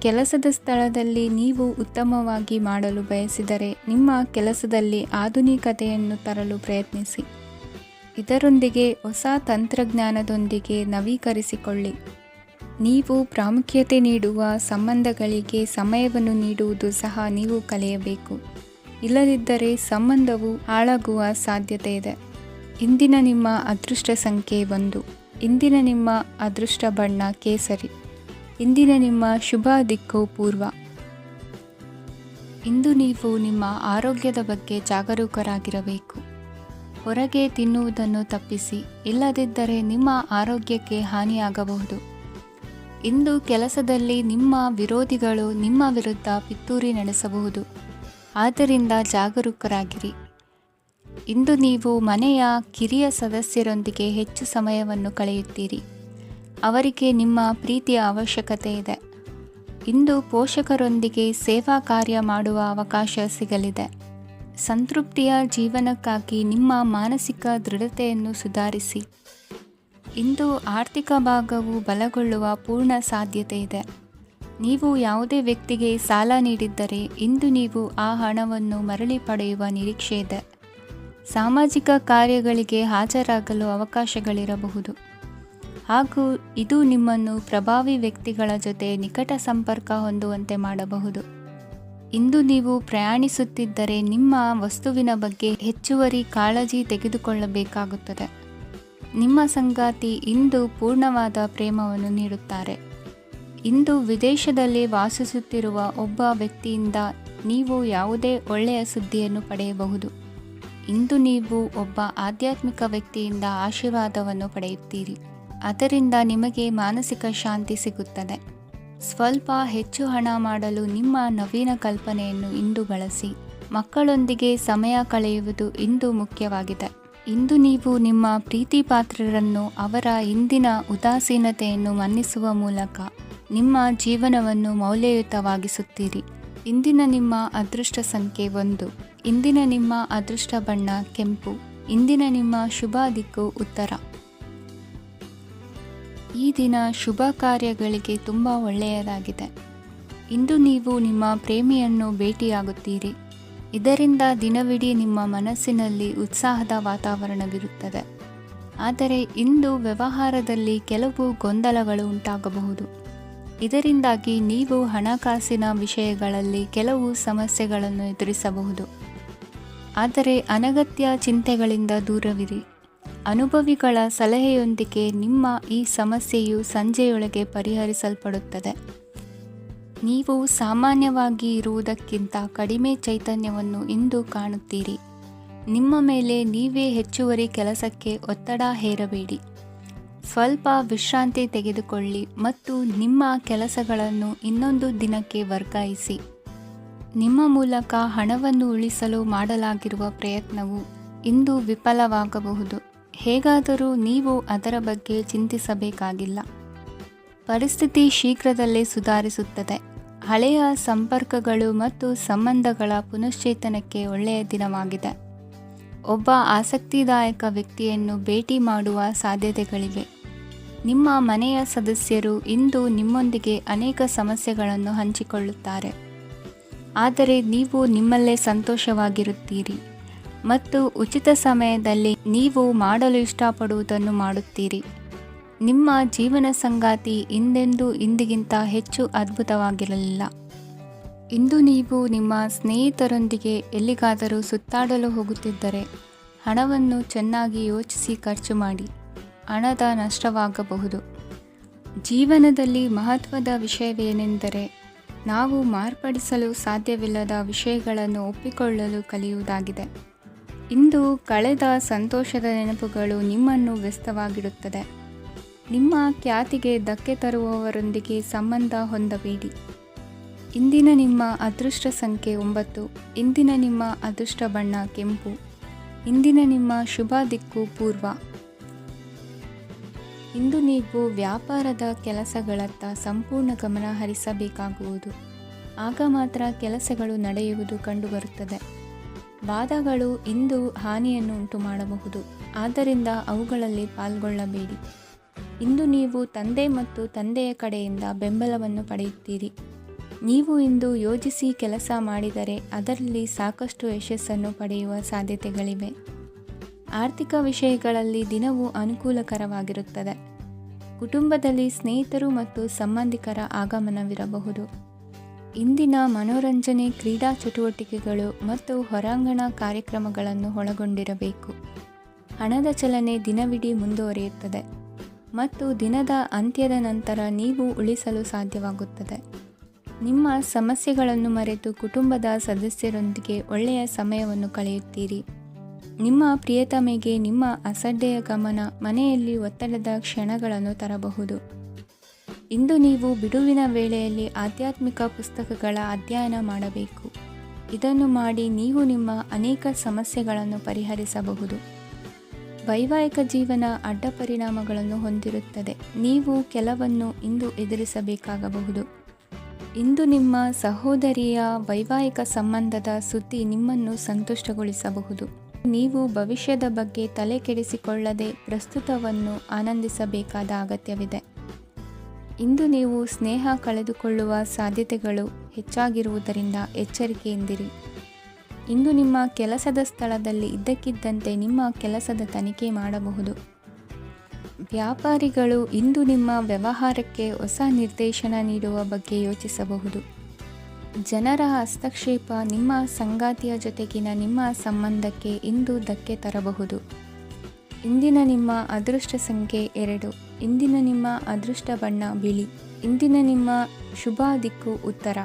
ಕೆಲಸದ ಸ್ಥಳದಲ್ಲಿ ನೀವು ಉತ್ತಮವಾಗಿ ಮಾಡಲು ಬಯಸಿದರೆ ನಿಮ್ಮ ಕೆಲಸದಲ್ಲಿ ಆಧುನಿಕತೆಯನ್ನು ತರಲು ಪ್ರಯತ್ನಿಸಿ. ಇದರೊಂದಿಗೆ ಹೊಸ ತಂತ್ರಜ್ಞಾನದೊಂದಿಗೆ ನವೀಕರಿಸಿಕೊಳ್ಳಿ. ನೀವು ಪ್ರಾಮುಖ್ಯತೆ ನೀಡುವ ಸಂಬಂಧಗಳಿಗೆ ಸಮಯವನ್ನು ನೀಡುವುದು ಸಹ ನೀವು ಕಲಿಯಬೇಕು. ಇಲ್ಲದಿದ್ದರೆ ಸಂಬಂಧವು ಹಾಳಾಗುವ ಸಾಧ್ಯತೆ ಇದೆ. ಇಂದಿನ ನಿಮ್ಮ ಅದೃಷ್ಟ ಸಂಖ್ಯೆ 1. ಇಂದಿನ ನಿಮ್ಮ ಅದೃಷ್ಟ ಬಣ್ಣ ಕೇಸರಿ. ಇಂದಿನ ನಿಮ್ಮ ಶುಭ ದಿಕ್ಕು ಪೂರ್ವ. ಇಂದು ನೀವು ನಿಮ್ಮ ಆರೋಗ್ಯದ ಬಗ್ಗೆ ಜಾಗರೂಕರಾಗಿರಬೇಕು. ಹೊರಗೆ ತಿನ್ನುವುದನ್ನು ತಪ್ಪಿಸಿ, ಇಲ್ಲದಿದ್ದರೆ ನಿಮ್ಮ ಆರೋಗ್ಯಕ್ಕೆ ಹಾನಿಯಾಗಬಹುದು. ಇಂದು ಕೆಲಸದಲ್ಲಿ ನಿಮ್ಮ ವಿರೋಧಿಗಳು ನಿಮ್ಮ ವಿರುದ್ಧ ಪಿತೂರಿ ನಡೆಸಬಹುದು. ಆದ್ದರಿಂದ ಜಾಗರೂಕರಾಗಿರಿ. ಇಂದು ನೀವು ಮನೆಯ ಕಿರಿಯ ಸದಸ್ಯರೊಂದಿಗೆ ಹೆಚ್ಚು ಸಮಯವನ್ನು ಕಳೆಯುತ್ತೀರಿ. ಅವರಿಗೆ ನಿಮ್ಮ ಪ್ರೀತಿಯ ಅವಶ್ಯಕತೆ ಇದೆ. ಇಂದು ಪೋಷಕರೊಂದಿಗೆ ಸೇವಾ ಕಾರ್ಯ ಮಾಡುವ ಅವಕಾಶ ಸಿಗಲಿದೆ. ಸಂತೃಪ್ತಿಯ ಜೀವನಕ್ಕಾಗಿ ನಿಮ್ಮ ಮಾನಸಿಕ ದೃಢತೆಯನ್ನು ಸುಧಾರಿಸಿ. ಇಂದು ಆರ್ಥಿಕ ಭಾಗವು ಬಲಗೊಳ್ಳುವ ಪೂರ್ಣ ಸಾಧ್ಯತೆ ಇದೆ. ನೀವು ಯಾವುದೇ ವ್ಯಕ್ತಿಗೆ ಸಾಲ ನೀಡಿದ್ದರೆ ಇಂದು ನೀವು ಆ ಹಣವನ್ನು ಮರಳಿ ಪಡೆಯುವ ನಿರೀಕ್ಷೆ ಇದೆ. ಸಾಮಾಜಿಕ ಕಾರ್ಯಗಳಿಗೆ ಹಾಜರಾಗಲು ಅವಕಾಶಗಳಿರಬಹುದು ಹಾಗೂ ಇದು ನಿಮ್ಮನ್ನು ಪ್ರಭಾವಿ ವ್ಯಕ್ತಿಗಳ ಜೊತೆ ನಿಕಟ ಸಂಪರ್ಕ ಹೊಂದುವಂತೆ ಮಾಡಬಹುದು. ಇಂದು ನೀವು ಪ್ರಯಾಣಿಸುತ್ತಿದ್ದರೆ ನಿಮ್ಮ ವಸ್ತುವಿನ ಬಗ್ಗೆ ಹೆಚ್ಚುವರಿ ಕಾಳಜಿ ತೆಗೆದುಕೊಳ್ಳಬೇಕಾಗುತ್ತದೆ. ನಿಮ್ಮ ಸಂಗಾತಿ ಇಂದು ಪೂರ್ಣವಾದ ಪ್ರೇಮವನ್ನು ನೀಡುತ್ತಾರೆ. ಇಂದು ವಿದೇಶದಲ್ಲಿ ವಾಸಿಸುತ್ತಿರುವ ಒಬ್ಬ ವ್ಯಕ್ತಿಯಿಂದ ನೀವು ಯಾವುದೇ ಒಳ್ಳೆಯ ಸುದ್ದಿಯನ್ನು ಪಡೆಯಬಹುದು. ಇಂದು ನೀವು ಒಬ್ಬ ಆಧ್ಯಾತ್ಮಿಕ ವ್ಯಕ್ತಿಯಿಂದ ಆಶೀರ್ವಾದವನ್ನು ಪಡೆಯುತ್ತೀರಿ. ಅದರಿಂದ ನಿಮಗೆ ಮಾನಸಿಕ ಶಾಂತಿ ಸಿಗುತ್ತದೆ. ಸ್ವಲ್ಪ ಹೆಚ್ಚು ಹಣ ಮಾಡಲು ನಿಮ್ಮ ನವೀನ ಕಲ್ಪನೆಯನ್ನು ಇಂದು ಬಳಸಿ. ಮಕ್ಕಳೊಂದಿಗೆ ಸಮಯ ಕಳೆಯುವುದು ಇಂದು ಮುಖ್ಯವಾಗಿದೆ. ಇಂದು ನೀವು ನಿಮ್ಮ ಪ್ರೀತಿ ಪಾತ್ರರನ್ನು ಅವರ ಇಂದಿನ ಉದಾಸೀನತೆಯನ್ನು ಮನ್ನಿಸುವ ಮೂಲಕ ನಿಮ್ಮ ಜೀವನವನ್ನು ಮೌಲ್ಯಯುತವಾಗಿಸುತ್ತೀರಿ. ಇಂದಿನ ನಿಮ್ಮ ಅದೃಷ್ಟ ಸಂಖ್ಯೆ 1. ಇಂದಿನ ನಿಮ್ಮ ಅದೃಷ್ಟ ಬಣ್ಣ ಕೆಂಪು. ಇಂದಿನ ನಿಮ್ಮ ಶುಭ ದಿಕ್ಕು ಉತ್ತರ. ಈ ದಿನ ಶುಭ ಕಾರ್ಯಗಳಿಗೆ ತುಂಬ ಒಳ್ಳೆಯದಾಗಿದೆ. ಇಂದು ನೀವು ನಿಮ್ಮ ಪ್ರೇಮಿಯನ್ನು ಭೇಟಿಯಾಗುತ್ತೀರಿ. ಇದರಿಂದ ದಿನವಿಡೀ ನಿಮ್ಮ ಮನಸ್ಸಿನಲ್ಲಿ ಉತ್ಸಾಹದ ವಾತಾವರಣವಿರುತ್ತದೆ. ಆದರೆ ಇಂದು ವ್ಯವಹಾರದಲ್ಲಿ ಕೆಲವು ಗೊಂದಲಗಳು ಉಂಟಾಗಬಹುದು. ಇದರಿಂದಾಗಿ ನೀವು ಹಣಕಾಸಿನ ವಿಷಯಗಳಲ್ಲಿ ಕೆಲವು ಸಮಸ್ಯೆಗಳನ್ನು ಎದುರಿಸಬಹುದು. ಆದರೆ ಅನಗತ್ಯ ಚಿಂತೆಗಳಿಂದ ದೂರವಿರಿ. ಅನುಭವಿಗಳ ಸಲಹೆಯೊಂದಿಗೆ ನಿಮ್ಮ ಈ ಸಮಸ್ಯೆಯು ಸಂಜೆಯೊಳಗೆ ಪರಿಹರಿಸಲ್ಪಡುತ್ತದೆ. ನೀವು ಸಾಮಾನ್ಯವಾಗಿ ಇರುವುದಕ್ಕಿಂತ ಕಡಿಮೆ ಚೈತನ್ಯವನ್ನು ಇಂದು ಕಾಣುತ್ತೀರಿ. ನಿಮ್ಮ ಮೇಲೆ ನೀವೇ ಹೆಚ್ಚುವರಿ ಕೆಲಸಕ್ಕೆ ಒತ್ತಡ ಹೇರಬೇಡಿ. ಸ್ವಲ್ಪ ವಿಶ್ರಾಂತಿ ತೆಗೆದುಕೊಳ್ಳಿ ಮತ್ತು ನಿಮ್ಮ ಕೆಲಸಗಳನ್ನು ಇನ್ನೊಂದು ದಿನಕ್ಕೆ ವರ್ಗಾಯಿಸಿ. ನಿಮ್ಮ ಮೂಲಕ ಹಣವನ್ನು ಉಳಿಸಲು ಮಾಡಲಾಗಿರುವ ಪ್ರಯತ್ನವು ಇಂದು ವಿಫಲವಾಗಬಹುದು. ಹೇಗಾದರೂ ನೀವು ಅದರ ಬಗ್ಗೆ ಚಿಂತಿಸಬೇಕಾಗಿಲ್ಲ. ಪರಿಸ್ಥಿತಿ ಶೀಘ್ರದಲ್ಲೇ ಸುಧಾರಿಸುತ್ತದೆ. ಹಳೆಯ ಸಂಪರ್ಕಗಳು ಮತ್ತು ಸಂಬಂಧಗಳ ಪುನಶ್ಚೇತನಕ್ಕೆ ಒಳ್ಳೆಯ ದಿನವಾಗಿದೆ. ಒಬ್ಬ ಆಸಕ್ತಿದಾಯಕ ವ್ಯಕ್ತಿಯನ್ನು ಭೇಟಿ ಮಾಡುವ ಸಾಧ್ಯತೆಗಳಿವೆ. ನಿಮ್ಮ ಮನೆಯ ಸದಸ್ಯರು ಇಂದು ನಿಮ್ಮೊಂದಿಗೆ ಅನೇಕ ಸಮಸ್ಯೆಗಳನ್ನು ಹಂಚಿಕೊಳ್ಳುತ್ತಾರೆ. ಆದರೆ ನೀವು ನಿಮ್ಮಲ್ಲೇ ಸಂತೋಷವಾಗಿರುತ್ತೀರಿ ಮತ್ತು ಉಚಿತ ಸಮಯದಲ್ಲಿ ನೀವು ಮಾಡಲು ಇಷ್ಟಪಡುವುದನ್ನು ಮಾಡುತ್ತೀರಿ. ನಿಮ್ಮ ಜೀವನ ಸಂಗಾತಿ ಇಂದಿಗಿಂತ ಹೆಚ್ಚು ಅದ್ಭುತವಾಗಿರಲಿಲ್ಲ. ಇಂದು ನೀವು ನಿಮ್ಮ ಸ್ನೇಹಿತರೊಂದಿಗೆ ಎಲ್ಲಿಗಾದರೂ ಸುತ್ತಾಡಲು ಹೋಗುತ್ತಿದ್ದರೆ ಹಣವನ್ನು ಚೆನ್ನಾಗಿ ಯೋಚಿಸಿ ಖರ್ಚು ಮಾಡಿ. ಹಣದ ನಷ್ಟವಾಗಬಹುದು. ಜೀವನದಲ್ಲಿ ಮಹತ್ವದ ವಿಷಯವೇನೆಂದರೆ ನಾವು ಮಾರ್ಪಡಿಸಲು ಸಾಧ್ಯವಿಲ್ಲದ ವಿಷಯಗಳನ್ನು ಒಪ್ಪಿಕೊಳ್ಳಲು ಕಲಿಯುವುದಾಗಿದೆ. ಇಂದು ಕಳೆದ ಸಂತೋಷದ ನೆನಪುಗಳು ನಿಮ್ಮನ್ನು ವ್ಯಸ್ತವಾಗಿಡುತ್ತದೆ. ನಿಮ್ಮ ಖ್ಯಾತಿಗೆ ಧಕ್ಕೆ ತರುವವರೊಂದಿಗೆ ಸಂಬಂಧ ಹೊಂದಬೇಡಿ. ಇಂದಿನ ನಿಮ್ಮ ಅದೃಷ್ಟ ಸಂಖ್ಯೆ 9. ಇಂದಿನ ನಿಮ್ಮ ಅದೃಷ್ಟ ಬಣ್ಣ ಕೆಂಪು. ಇಂದಿನ ನಿಮ್ಮ ಶುಭ ದಿಕ್ಕು ಪೂರ್ವ. ಇಂದು ನೀವು ವ್ಯಾಪಾರದ ಕೆಲಸಗಳತ್ತ ಸಂಪೂರ್ಣ ಗಮನ ಹರಿಸಬೇಕಾಗುವುದು. ಆಗ ಮಾತ್ರ ಕೆಲಸಗಳು ನಡೆಯುವುದು ಕಂಡುಬರುತ್ತದೆ. ವಾದಗಳು ಇಂದು ಹಾನಿಯನ್ನು ಉಂಟು ಮಾಡಬಹುದು. ಆದ್ದರಿಂದ ಅವುಗಳಲ್ಲಿ ಪಾಲ್ಗೊಳ್ಳಬೇಡಿ. ಇಂದು ನೀವು ತಂದೆ ಮತ್ತು ತಂದೆಯ ಕಡೆಯಿಂದ ಬೆಂಬಲವನ್ನು ಪಡೆಯುತ್ತೀರಿ. ನೀವು ಇಂದು ಯೋಜಿಸಿ ಕೆಲಸ ಮಾಡಿದರೆ ಅದರಲ್ಲಿ ಸಾಕಷ್ಟು ಯಶಸ್ಸನ್ನು ಪಡೆಯುವ ಸಾಧ್ಯತೆಗಳಿವೆ. ಆರ್ಥಿಕ ವಿಷಯಗಳಲ್ಲಿ ದಿನವು ಅನುಕೂಲಕರವಾಗಿರುತ್ತದೆ. ಕುಟುಂಬದಲ್ಲಿ ಸ್ನೇಹಿತರು ಮತ್ತು ಸಂಬಂಧಿಕರ ಆಗಮನವಿರಬಹುದು. ಇಂದಿನ ಮನೋರಂಜನೆ ಕ್ರೀಡಾ ಚಟುವಟಿಕೆಗಳು ಮತ್ತು ಹೊರಾಂಗಣ ಕಾರ್ಯಕ್ರಮಗಳನ್ನು ಒಳಗೊಂಡಿರಬೇಕು. ಹಣದ ಚಲನೆ ದಿನವಿಡೀ ಮುಂದುವರಿಯುತ್ತದೆ ಮತ್ತು ದಿನದ ಅಂತ್ಯದ ನಂತರ ನೀವು ಉಳಿಸಲು ಸಾಧ್ಯವಾಗುತ್ತದೆ. ನಿಮ್ಮ ಸಮಸ್ಯೆಗಳನ್ನು ಮರೆತು ಕುಟುಂಬದ ಸದಸ್ಯರೊಂದಿಗೆ ಒಳ್ಳೆಯ ಸಮಯವನ್ನು ಕಳೆಯುತ್ತೀರಿ. ನಿಮ್ಮ ಪ್ರಿಯತಮೆಗೆ ನಿಮ್ಮ ಅಸಡ್ಡೆಯ ಗಮನ ಮನೆಯಲ್ಲಿ ಒತ್ತಡದ ಕ್ಷಣಗಳನ್ನು ತರಬಹುದು. ಇಂದು ನೀವು ಬಿಡುವಿನ ವೇಳೆಯಲ್ಲಿ ಆಧ್ಯಾತ್ಮಿಕ ಪುಸ್ತಕಗಳ ಅಧ್ಯಯನ ಮಾಡಬೇಕು. ಇದನ್ನು ಮಾಡಿ ನೀವು ನಿಮ್ಮ ಅನೇಕ ಸಮಸ್ಯೆಗಳನ್ನು ಪರಿಹರಿಸಬಹುದು. ವೈವಾಹಿಕ ಜೀವನ ಅಡ್ಡ ಪರಿಣಾಮಗಳನ್ನು ಹೊಂದಿರುತ್ತದೆ. ನೀವು ಕೆಲವನ್ನು ಇಂದು ಎದುರಿಸಬೇಕಾಗಬಹುದು. ಇಂದು ನಿಮ್ಮ ಸಹೋದರಿಯ ವೈವಾಹಿಕ ಸಂಬಂಧದ ಸುದ್ದಿ ನಿಮ್ಮನ್ನು ಸಂತುಷ್ಟಗೊಳಿಸಬಹುದು. ನೀವು ಭವಿಷ್ಯದ ಬಗ್ಗೆ ತಲೆ ಕೆಡಿಸಿಕೊಳ್ಳದೆ ಪ್ರಸ್ತುತವನ್ನು ಆನಂದಿಸಬೇಕಾದ ಅಗತ್ಯವಿದೆ. ಇಂದು ನೀವು ಸ್ನೇಹ ಕಳೆದುಕೊಳ್ಳುವ ಸಾಧ್ಯತೆಗಳು ಹೆಚ್ಚಾಗಿರುವುದರಿಂದ ಎಚ್ಚರಿಕೆಯಿಂದಿರಿ. ಇಂದು ನಿಮ್ಮ ಕೆಲಸದ ಸ್ಥಳದಲ್ಲಿ ಇದ್ದಕ್ಕಿದ್ದಂತೆ ನಿಮ್ಮ ಕೆಲಸದ ತನಿಖೆ ಮಾಡಬಹುದು. ವ್ಯಾಪಾರಿಗಳು ಇಂದು ನಿಮ್ಮ ವ್ಯವಹಾರಕ್ಕೆ ಹೊಸ ನಿರ್ದೇಶನ ನೀಡುವ ಬಗ್ಗೆ ಯೋಚಿಸಬಹುದು. ಜನರ ಹಸ್ತಕ್ಷೇಪ ನಿಮ್ಮ ಸಂಗಾತಿಯ ಜೊತೆಗಿನ ನಿಮ್ಮ ಸಂಬಂಧಕ್ಕೆ ಇಂದು ಧಕ್ಕೆ ತರಬಹುದು. ಇಂದಿನ ನಿಮ್ಮ ಅದೃಷ್ಟ ಸಂಖ್ಯೆ 2. ಇಂದಿನ ನಿಮ್ಮ ಅದೃಷ್ಟ ಬಣ್ಣ ಬಿಳಿ. ಇಂದಿನ ನಿಮ್ಮ ಶುಭ ದಿಕ್ಕು ಉತ್ತರ.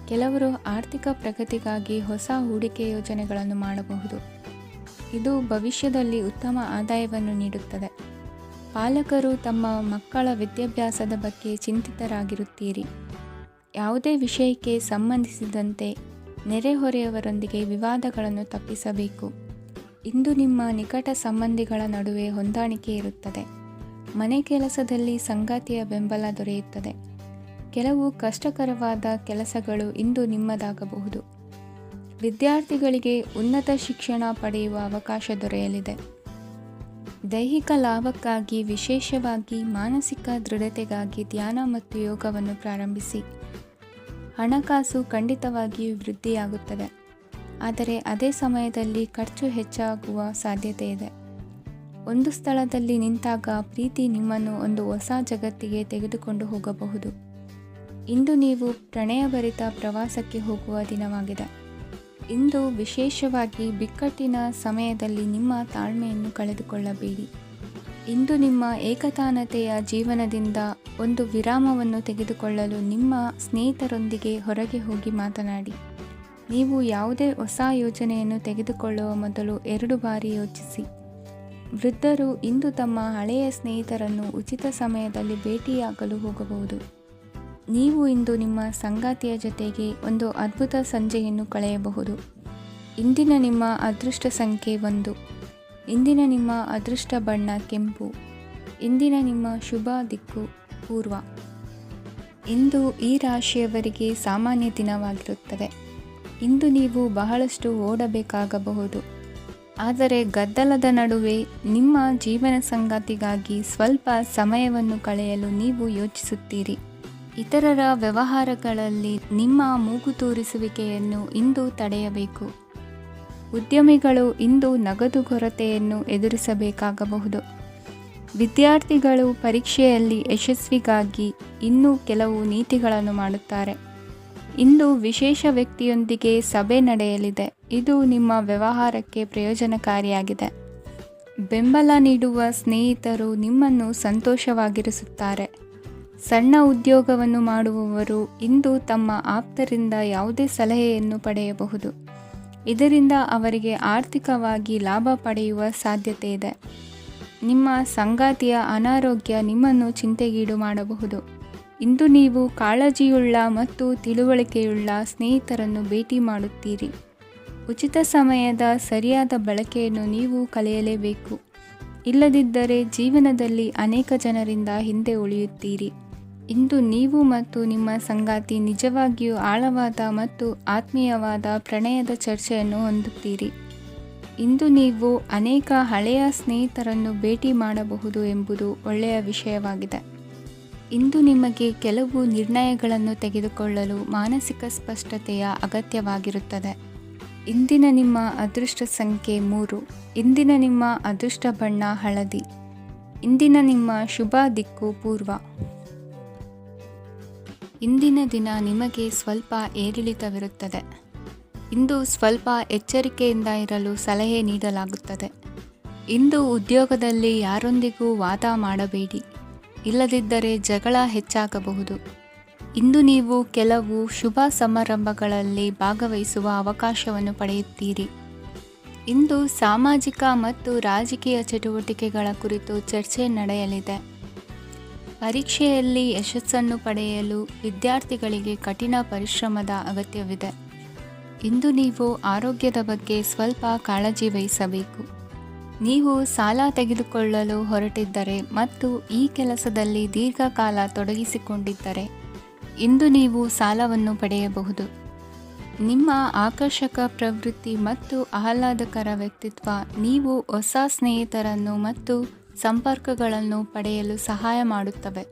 ಕೆಲವರು ಆರ್ಥಿಕ ಪ್ರಗತಿಗಾಗಿ ಹೊಸ ಹೂಡಿಕೆ ಯೋಜನೆಗಳನ್ನು ಮಾಡಬಹುದು. ಇದು ಭವಿಷ್ಯದಲ್ಲಿ ಉತ್ತಮ ಆದಾಯವನ್ನು ನೀಡುತ್ತದೆ. ಪಾಲಕರು ತಮ್ಮ ಮಕ್ಕಳ ವಿದ್ಯಾಭ್ಯಾಸದ ಬಗ್ಗೆ ಚಿಂತಿತರಾಗಿರುತ್ತೀರಿ. ಯಾವುದೇ ವಿಷಯಕ್ಕೆ ಸಂಬಂಧಿಸಿದಂತೆ ನೆರೆಹೊರೆಯವರೊಂದಿಗೆ ವಿವಾದಗಳನ್ನು ತಪ್ಪಿಸಬೇಕು. ಇಂದು ನಿಮ್ಮ ನಿಕಟ ಸಂಬಂಧಿಗಳ ನಡುವೆ ಹೊಂದಾಣಿಕೆ ಇರುತ್ತದೆ. ಮನೆ ಕೆಲಸದಲ್ಲಿ ಸಂಗಾತಿಯ ಬೆಂಬಲ ದೊರೆಯುತ್ತದೆ. ಕೆಲವು ಕಷ್ಟಕರವಾದ ಕೆಲಸಗಳು ಇಂದು ನಿಮ್ಮದಾಗಬಹುದು. ವಿದ್ಯಾರ್ಥಿಗಳಿಗೆ ಉನ್ನತ ಶಿಕ್ಷಣ ಪಡೆಯುವ ಅವಕಾಶ ದೊರೆಯಲಿದೆ. ದೈಹಿಕ ಲಾಭಕ್ಕಾಗಿ, ವಿಶೇಷವಾಗಿ ಮಾನಸಿಕ ದೃಢತೆಗಾಗಿ ಧ್ಯಾನ ಮತ್ತು ಯೋಗವನ್ನು ಪ್ರಾರಂಭಿಸಿ. ಹಣಕಾಸು ಖಂಡಿತವಾಗಿಯೂ ವೃದ್ಧಿಯಾಗುತ್ತದೆ, ಆದರೆ ಅದೇ ಸಮಯದಲ್ಲಿ ಖರ್ಚು ಹೆಚ್ಚಾಗುವ ಸಾಧ್ಯತೆ ಇದೆ. ಒಂದು ಸ್ಥಳದಲ್ಲಿ ನಿಂತಾಗ ಪ್ರೀತಿ ನಿಮ್ಮನ್ನು ಒಂದು ಹೊಸ ಜಗತ್ತಿಗೆ ತೆಗೆದುಕೊಂಡು ಹೋಗಬಹುದು. ಇಂದು ನೀವು ಪ್ರಣಯಭರಿತ ಪ್ರವಾಸಕ್ಕೆ ಹೋಗುವ ದಿನವಾಗಿದೆ. ಇಂದು ವಿಶೇಷವಾಗಿ ಬಿಕ್ಕಟ್ಟಿನ ಸಮಯದಲ್ಲಿ ನಿಮ್ಮ ತಾಳ್ಮೆಯನ್ನು ಕಳೆದುಕೊಳ್ಳಬೇಡಿ. ಇಂದು ನಿಮ್ಮ ಏಕತಾನತೆಯ ಜೀವನದಿಂದ ಒಂದು ವಿರಾಮವನ್ನು ತೆಗೆದುಕೊಳ್ಳಲು ನಿಮ್ಮ ಸ್ನೇಹಿತರೊಂದಿಗೆ ಹೊರಗೆ ಹೋಗಿ ಮಾತನಾಡಿ. ನೀವು ಯಾವುದೇ ಹೊಸ ಯೋಜನೆಯನ್ನು ತೆಗೆದುಕೊಳ್ಳುವ ಮೊದಲು 2 ಬಾರಿ ಯೋಚಿಸಿ. ವೃದ್ಧರು ಇಂದು ತಮ್ಮ ಹಳೆಯ ಸ್ನೇಹಿತರನ್ನು ಉಚಿತ ಸಮಯದಲ್ಲಿ ಭೇಟಿಯಾಗಲು ಹೋಗಬಹುದು. ನೀವು ಇಂದು ನಿಮ್ಮ ಸಂಗಾತಿಯ ಜೊತೆಗೆ ಒಂದು ಅದ್ಭುತ ಸಂಜೆಯನ್ನು ಕಳೆಯಬಹುದು. ಇಂದಿನ ನಿಮ್ಮ ಅದೃಷ್ಟ ಸಂಖ್ಯೆ 1. ಇಂದಿನ ನಿಮ್ಮ ಅದೃಷ್ಟ ಬಣ್ಣ ಕೆಂಪು. ಇಂದಿನ ನಿಮ್ಮ ಶುಭ ದಿಕ್ಕು ಪೂರ್ವ. ಇಂದು ಈ ರಾಶಿಯವರಿಗೆ ಸಾಮಾನ್ಯ ದಿನವಾಗಿರುತ್ತದೆ. ಇಂದು ನೀವು ಬಹಳಷ್ಟು ಓಡಬೇಕಾಗಬಹುದು, ಆದರೆ ಗದ್ದಲದ ನಡುವೆ ನಿಮ್ಮ ಜೀವನ ಸಂಗಾತಿಗಾಗಿ ಸ್ವಲ್ಪ ಸಮಯವನ್ನು ಕಳೆಯಲು ನೀವು ಯೋಚಿಸುತ್ತೀರಿ. ಇತರರ ವ್ಯವಹಾರಗಳಲ್ಲಿ ನಿಮ್ಮ ಮೂಗು ತೂರಿಸುವಿಕೆಯನ್ನು ಇಂದು ತಡೆಯಬೇಕು. ಉದ್ಯಮಿಗಳು ಇಂದು ನಗದು ಕೊರತೆಯನ್ನು ಎದುರಿಸಬೇಕಾಗಬಹುದು. ವಿದ್ಯಾರ್ಥಿಗಳು ಪರೀಕ್ಷೆಯಲ್ಲಿ ಯಶಸ್ವಿಗಾಗಿ ಇನ್ನೂ ಕೆಲವು ನೀತಿಗಳನ್ನು ಮಾಡುತ್ತಾರೆ. ಇಂದು ವಿಶೇಷ ವ್ಯಕ್ತಿಯೊಂದಿಗೆ ಸಭೆ ನಡೆಯಲಿದೆ. ಇದು ನಿಮ್ಮ ವ್ಯವಹಾರಕ್ಕೆ ಪ್ರಯೋಜನಕಾರಿಯಾಗಿದೆ. ಬೆಂಬಲ ನೀಡುವ ಸ್ನೇಹಿತರು ನಿಮ್ಮನ್ನು ಸಂತೋಷವಾಗಿರಿಸುತ್ತಾರೆ. ಸಣ್ಣ ಉದ್ಯೋಗವನ್ನು ಮಾಡುವವರು ಇಂದು ತಮ್ಮ ಆಪ್ತರಿಂದ ಯಾವುದೇ ಸಲಹೆಯನ್ನು ಪಡೆಯಬಹುದು. ಇದರಿಂದ ಅವರಿಗೆ ಆರ್ಥಿಕವಾಗಿ ಲಾಭ ಪಡೆಯುವ ಸಾಧ್ಯತೆ ಇದೆ. ನಿಮ್ಮ ಸಂಗಾತಿಯ ಅನಾರೋಗ್ಯ ನಿಮ್ಮನ್ನು ಚಿಂತೆಗೀಡು ಮಾಡಬಹುದು. ಇಂದು ನೀವು ಕಾಳಜಿಯುಳ್ಳ ಮತ್ತು ತಿಳುವಳಿಕೆಯುಳ್ಳ ಸ್ನೇಹಿತರನ್ನು ಭೇಟಿ ಮಾಡುತ್ತೀರಿ. ಉಚಿತ ಸಮಯದ ಸರಿಯಾದ ಬಳಕೆಯನ್ನು ನೀವು ಕಲಿಯಲೇಬೇಕು. ಇಲ್ಲದಿದ್ದರೆ ಜೀವನದಲ್ಲಿ ಅನೇಕ ಜನರಿಂದ ಹಿಂದೆ ಉಳಿಯುತ್ತೀರಿ. ಇಂದು ನೀವು ಮತ್ತು ನಿಮ್ಮ ಸಂಗಾತಿ ನಿಜವಾಗಿಯೂ ಆಳವಾದ ಮತ್ತು ಆತ್ಮೀಯವಾದ ಪ್ರಣಯದ ಚರ್ಚೆಯನ್ನು ಹೊಂದುತ್ತೀರಿ. ಇಂದು ನೀವು ಅನೇಕ ಹಳೆಯ ಸ್ನೇಹಿತರನ್ನು ಭೇಟಿ ಮಾಡಬಹುದು ಎಂಬುದು ಒಳ್ಳೆಯ ವಿಷಯವಾಗಿದೆ. ಇಂದು ನಿಮಗೆ ಕೆಲವು ನಿರ್ಣಯಗಳನ್ನು ತೆಗೆದುಕೊಳ್ಳಲು ಮಾನಸಿಕ ಸ್ಪಷ್ಟತೆಯ ಅಗತ್ಯವಾಗಿರುತ್ತದೆ. ಇಂದಿನ ನಿಮ್ಮ ಅದೃಷ್ಟ ಸಂಖ್ಯೆ 3. ಇಂದಿನ ನಿಮ್ಮ ಅದೃಷ್ಟ ಬಣ್ಣ ಹಳದಿ. ಇಂದಿನ ನಿಮ್ಮ ಶುಭ ದಿಕ್ಕು ಪೂರ್ವ. ಇಂದಿನ ದಿನ ನಿಮಗೆ ಸ್ವಲ್ಪ ಏರಿಳಿತವಿರುತ್ತದೆ. ಇಂದು ಸ್ವಲ್ಪ ಎಚ್ಚರಿಕೆಯಿಂದ ಇರಲು ಸಲಹೆ ನೀಡಲಾಗುತ್ತದೆ. ಇಂದು ಉದ್ಯೋಗದಲ್ಲಿ ಯಾರೊಂದಿಗೂ ವಾದ ಮಾಡಬೇಡಿ, ಇಲ್ಲದಿದ್ದರೆ ಜಗಳ ಹೆಚ್ಚಾಗಬಹುದು. ಇಂದು ನೀವು ಕೆಲವು ಶುಭ ಸಮಾರಂಭಗಳಲ್ಲಿ ಭಾಗವಹಿಸುವ ಅವಕಾಶವನ್ನು ಪಡೆಯುತ್ತೀರಿ. ಇಂದು ಸಾಮಾಜಿಕ ಮತ್ತು ರಾಜಕೀಯ ಚಟುವಟಿಕೆಗಳ ಕುರಿತು ಚರ್ಚೆ ನಡೆಯಲಿದೆ. ಪರೀಕ್ಷೆಯಲ್ಲಿ ಯಶಸ್ಸನ್ನು ಪಡೆಯಲು ವಿದ್ಯಾರ್ಥಿಗಳಿಗೆ ಕಠಿಣ ಪರಿಶ್ರಮದ ಅಗತ್ಯವಿದೆ. ಇಂದು ನೀವು ಆರೋಗ್ಯದ ಬಗ್ಗೆ ಸ್ವಲ್ಪ ಕಾಳಜಿ ವಹಿಸಬೇಕು. ನೀವು ಸಾಲ ತೆಗೆದುಕೊಳ್ಳಲು ಹೊರಟಿದ್ದರೆ ಮತ್ತು ಈ ಕೆಲಸದಲ್ಲಿ ದೀರ್ಘಕಾಲ ತೊಡಗಿಸಿಕೊಂಡಿದ್ದರೆ ಇಂದು ನೀವು ಸಾಲವನ್ನು ಪಡೆಯಬಹುದು. ನಿಮ್ಮ ಆಕರ್ಷಕ ಪ್ರವೃತ್ತಿ ಮತ್ತು ಆಹ್ಲಾದಕರ ವ್ಯಕ್ತಿತ್ವ ನೀವು ಹೊಸ ಸ್ನೇಹಿತರನ್ನು ಮತ್ತು ಸಂಪರ್ಕಗಳನ್ನು ಪಡೆಯಲು ಸಹಾಯ ಮಾಡುತ್ತವೆ.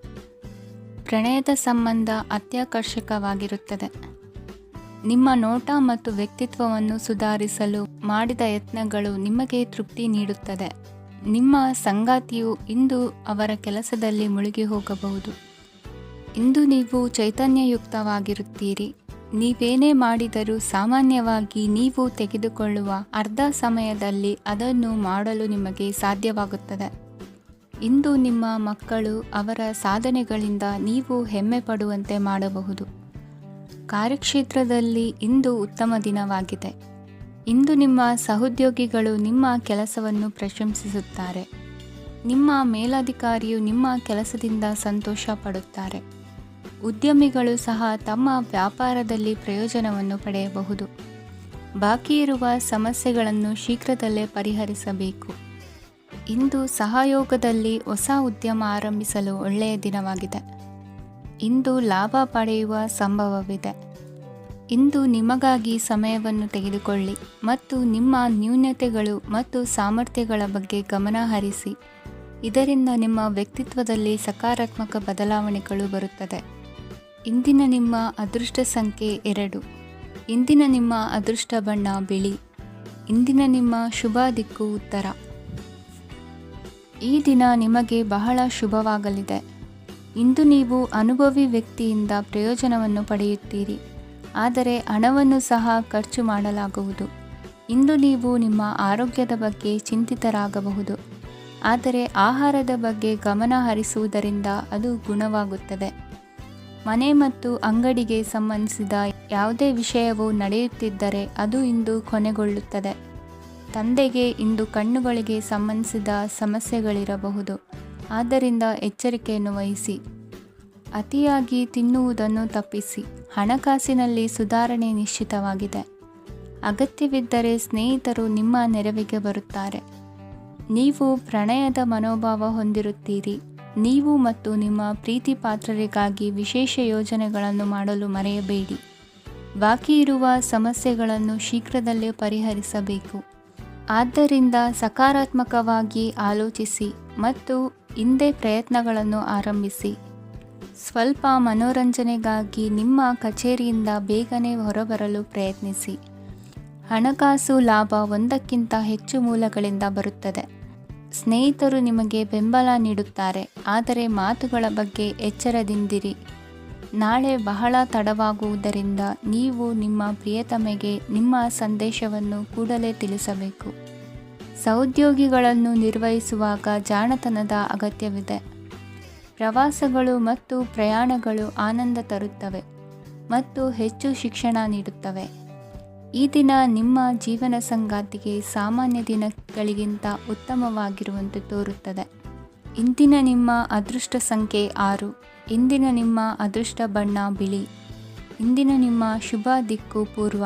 ಪ್ರಣಯದ ಸಂಬಂಧ ಅತ್ಯಾಕರ್ಷಕವಾಗಿರುತ್ತದೆ. ನಿಮ್ಮ ನೋಟ ಮತ್ತು ವ್ಯಕ್ತಿತ್ವವನ್ನು ಸುಧಾರಿಸಲು ಮಾಡಿದ ಯತ್ನಗಳು ನಿಮಗೆ ತೃಪ್ತಿ ನೀಡುತ್ತದೆ. ನಿಮ್ಮ ಸಂಗಾತಿಯು ಇಂದು ಅವರ ಕೆಲಸದಲ್ಲಿ ಮುಳುಗಿ ಹೋಗಬಹುದು. ಇಂದು ನೀವು ಚೈತನ್ಯಯುಕ್ತವಾಗಿರುತ್ತೀರಿ. ನೀವೇನೇ ಮಾಡಿದರೂ ಸಾಮಾನ್ಯವಾಗಿ ನೀವು ತೆಗೆದುಕೊಳ್ಳುವ ಅರ್ಧ ಸಮಯದಲ್ಲಿ ಅದನ್ನು ಮಾಡಲು ನಿಮಗೆ ಸಾಧ್ಯವಾಗುತ್ತದೆ. ಇಂದು ನಿಮ್ಮ ಮಕ್ಕಳು ಅವರ ಸಾಧನೆಗಳಿಂದ ನೀವು ಹೆಮ್ಮೆ ಪಡುವಂತೆ ಮಾಡಬಹುದು. ಕಾರ್ಯಕ್ಷೇತ್ರದಲ್ಲಿ ಇಂದು ಉತ್ತಮ ದಿನವಾಗಿದೆ. ಇಂದು ನಿಮ್ಮ ಸಹೋದ್ಯೋಗಿಗಳು ನಿಮ್ಮ ಕೆಲಸವನ್ನು ಪ್ರಶಂಸಿಸುತ್ತಾರೆ. ನಿಮ್ಮ ಮೇಲಧಿಕಾರಿಯು ನಿಮ್ಮ ಕೆಲಸದಿಂದ ಸಂತೋಷ ಪಡುತ್ತಾರೆ. ಉದ್ಯಮಿಗಳು ಸಹ ತಮ್ಮ ವ್ಯಾಪಾರದಲ್ಲಿ ಪ್ರಯೋಜನವನ್ನು ಪಡೆಯಬಹುದು. ಬಾಕಿ ಇರುವ ಸಮಸ್ಯೆಗಳನ್ನು ಶೀಘ್ರದಲ್ಲೇ ಪರಿಹರಿಸಬೇಕು. ಇಂದು ಸಹಯೋಗದಲ್ಲಿ ಹೊಸ ಉದ್ಯಮ ಆರಂಭಿಸಲು ಒಳ್ಳೆಯ ದಿನವಾಗಿದೆ. ಇಂದು ಲಾಭ ಪಡೆಯುವ ಸಂಭವವಿದೆ. ಇಂದು ನಿಮಗಾಗಿ ಸಮಯವನ್ನು ತೆಗೆದುಕೊಳ್ಳಿ ಮತ್ತು ನಿಮ್ಮ ನ್ಯೂನತೆಗಳು ಮತ್ತು ಸಾಮರ್ಥ್ಯಗಳ ಬಗ್ಗೆ ಗಮನ ಹರಿಸಿ. ಇದರಿಂದ ನಿಮ್ಮ ವ್ಯಕ್ತಿತ್ವದಲ್ಲಿ ಸಕಾರಾತ್ಮಕ ಬದಲಾವಣೆಗಳು ಬರುತ್ತದೆ. ಇಂದಿನ ನಿಮ್ಮ ಅದೃಷ್ಟ ಸಂಖ್ಯೆ 2. ಇಂದಿನ ನಿಮ್ಮ ಅದೃಷ್ಟ ಬಣ್ಣ ಬಿಳಿ. ಇಂದಿನ ನಿಮ್ಮ ಶುಭ ದಿಕ್ಕು ಉತ್ತರ. ಈ ದಿನ ನಿಮಗೆ ಬಹಳ ಶುಭವಾಗಲಿದೆ. ಇಂದು ನೀವು ಅನುಭವಿ ವ್ಯಕ್ತಿಯಿಂದ ಪ್ರಯೋಜನವನ್ನು ಪಡೆಯುತ್ತೀರಿ, ಆದರೆ ಹಣವನ್ನು ಸಹ ಖರ್ಚು ಮಾಡಲಾಗುವುದು. ಇಂದು ನೀವು ನಿಮ್ಮ ಆರೋಗ್ಯದ ಬಗ್ಗೆ ಚಿಂತಿತರಾಗಬಹುದು, ಆದರೆ ಆಹಾರದ ಬಗ್ಗೆ ಗಮನ ಹರಿಸುವುದರಿಂದ ಅದು ಗುಣವಾಗುತ್ತದೆ. ಮನೆ ಮತ್ತು ಅಂಗಡಿಗೆ ಸಂಬಂಧಿಸಿದ ಯಾವುದೇ ವಿಷಯವು ನಡೆಯುತ್ತಿದ್ದರೆ ಅದು ಇಂದು ಕೊನೆಗೊಳ್ಳುತ್ತದೆ. ತಂದೆಗೆ ಇಂದು ಕಣ್ಣುಗಳಿಗೆ ಸಂಬಂಧಿಸಿದ ಸಮಸ್ಯೆಗಳಿರಬಹುದು, ಆದ್ದರಿಂದ ಎಚ್ಚರಿಕೆಯನ್ನು ವಹಿಸಿ. ಅತಿಯಾಗಿ ತಿನ್ನುವುದನ್ನು ತಪ್ಪಿಸಿ. ಹಣಕಾಸಿನಲ್ಲಿ ಸುಧಾರಣೆ ನಿಶ್ಚಿತವಾಗಿದೆ. ಅಗತ್ಯವಿದ್ದರೆ ಸ್ನೇಹಿತರು ನಿಮ್ಮ ನೆರವಿಗೆ ಬರುತ್ತಾರೆ. ನೀವು ಪ್ರಣಯದ ಮನೋಭಾವ ಹೊಂದಿರುತ್ತೀರಿ. ನೀವು ಮತ್ತು ನಿಮ್ಮ ಪ್ರೀತಿ ಪಾತ್ರರಿಗಾಗಿ ವಿಶೇಷ ಯೋಜನೆಗಳನ್ನು ಮಾಡಲು ಮರೆಯಬೇಡಿ. ಬಾಕಿ ಇರುವ ಸಮಸ್ಯೆಗಳನ್ನು ಶೀಘ್ರದಲ್ಲೇ ಪರಿಹರಿಸಬೇಕು. ಆದ್ದರಿಂದ ಸಕಾರಾತ್ಮಕವಾಗಿ ಆಲೋಚಿಸಿ ಮತ್ತು ಇಂದೇ ಪ್ರಯತ್ನಗಳನ್ನು ಆರಂಭಿಸಿ. ಸ್ವಲ್ಪ ಮನೋರಂಜನೆಗಾಗಿ ನಿಮ್ಮ ಕಚೇರಿಯಿಂದ ಬೇಗನೆ ಹೊರಬರಲು ಪ್ರಯತ್ನಿಸಿ. ಹಣಕಾಸು ಲಾಭ ಒಂದಕ್ಕಿಂತ ಹೆಚ್ಚು ಮೂಲಗಳಿಂದ ಬರುತ್ತದೆ. ಸ್ನೇಹಿತರು ನಿಮಗೆ ಬೆಂಬಲ ನೀಡುತ್ತಾರೆ, ಆದರೆ ಮಾತುಗಳ ಬಗ್ಗೆ ಎಚ್ಚರದಿಂದಿರಿ. ನಾಳೆ ಬಹಳ ತಡವಾಗುವುದರಿಂದ ನೀವು ನಿಮ್ಮ ಪ್ರಿಯತಮೆಗೆ ನಿಮ್ಮ ಸಂದೇಶವನ್ನು ಕೂಡಲೇ ತಿಳಿಸಬೇಕು. ಸಹೋದ್ಯೋಗಿಗಳನ್ನು ನಿರ್ವಹಿಸುವಾಗ ಜಾಣತನದ ಅಗತ್ಯವಿದೆ. ಪ್ರವಾಸಗಳು ಮತ್ತು ಪ್ರಯಾಣಗಳು ಆನಂದ ತರುತ್ತವೆ ಮತ್ತು ಹೆಚ್ಚು ಶಿಕ್ಷಣ ನೀಡುತ್ತವೆ. ಈ ದಿನ ನಿಮ್ಮ ಜೀವನ ಸಂಗಾತಿಗೆ ಸಾಮಾನ್ಯ ದಿನಗಳಿಗಿಂತ ಉತ್ತಮವಾಗಿರುವಂತೆ ತೋರುತ್ತದೆ. ಇಂದಿನ ನಿಮ್ಮ ಅದೃಷ್ಟ ಸಂಖ್ಯೆ 6. ಇಂದಿನ ನಿಮ್ಮ ಅದೃಷ್ಟ ಬಣ್ಣ ಬಿಳಿ. ಇಂದಿನ ನಿಮ್ಮ ಶುಭ ದಿಕ್ಕು ಪೂರ್ವ.